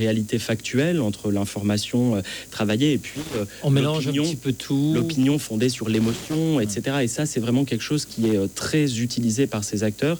réalité factuelle entre l'information travaillée et puis on mélange un petit peu tout, l'opinion fondée sur l'émotion, etc. Et ça, c'est vraiment quelque chose qui est très utilisé par ces acteurs,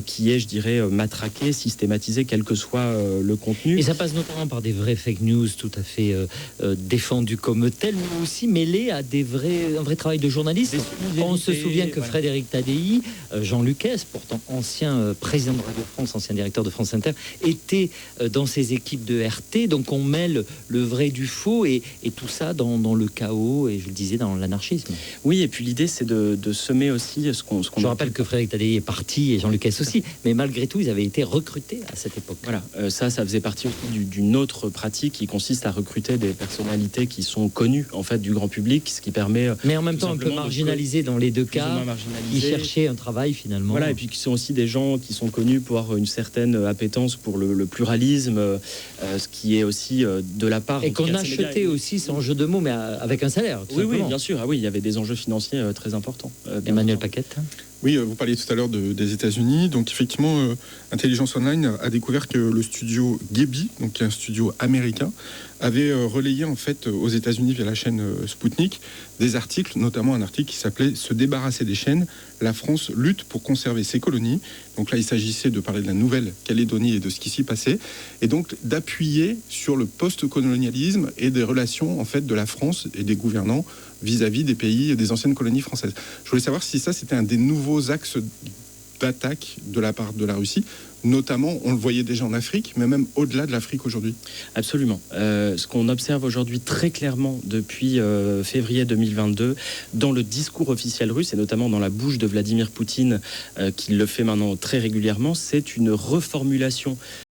qui est, je dirais, matraqué, systématisé, quel que soit le contenu. Et ça passe notamment par des vraies fake news tout à fait défendues comme telles, mais aussi mêlées à un vrai travail de journaliste. On se souvient que Frédéric Tadei, Jean Lucas, pourtant ancien président de Radio France, ancien directeur de France Inter, était dans ses équipes de RT, donc on mêle le vrai du faux et tout ça dans le chaos et je le disais dans l'anarchisme. Oui, et puis l'idée c'est de semer aussi ce qu'on je rappelle que Frédéric Tadei est parti et Jean Lucas aussi, mais malgré tout ils avaient été recrutés à cette époque. Voilà, ça faisait partie aussi d'une autre pratique qui consiste à recruter des personnalités qui sont connues en fait du grand public, ce qui permet mais en même temps un peu marginalisés dans les deux cas, ils cherchaient un travail finalement. Voilà, et puis qui sont aussi des gens qui sont connus pour avoir une certaine appétence pour le pluralisme, ce qui est aussi de la part... Et qu'on achetait aussi, sans jeu de mots, mais avec un salaire. Oui, bien sûr. Ah oui, il y avait des enjeux financiers très importants. Emmanuel Paquette. Oui, vous parliez tout à l'heure des États-Unis. Donc effectivement, Intelligence Online a découvert que le studio Gebi, donc un studio américain, avait relayé en fait aux États-Unis via la chaîne Sputnik des articles, notamment un article qui s'appelait "Se débarrasser des chaînes, la France lutte pour conserver ses colonies". Donc là, il s'agissait de parler de la Nouvelle-Calédonie et de ce qui s'y passait, et donc d'appuyer sur le post-colonialisme et des relations en fait de la France et des gouvernants vis-à-vis des pays des anciennes colonies françaises. Je voulais savoir si ça c'était un des nouveaux axes d'attaque de la part de la Russie. Notamment, on le voyait déjà en Afrique, mais même au-delà de l'Afrique aujourd'hui. Absolument. Ce qu'on observe aujourd'hui très clairement depuis février 2022, dans le discours officiel russe, et notamment dans la bouche de Vladimir Poutine, qui le fait maintenant très régulièrement, c'est une reformulation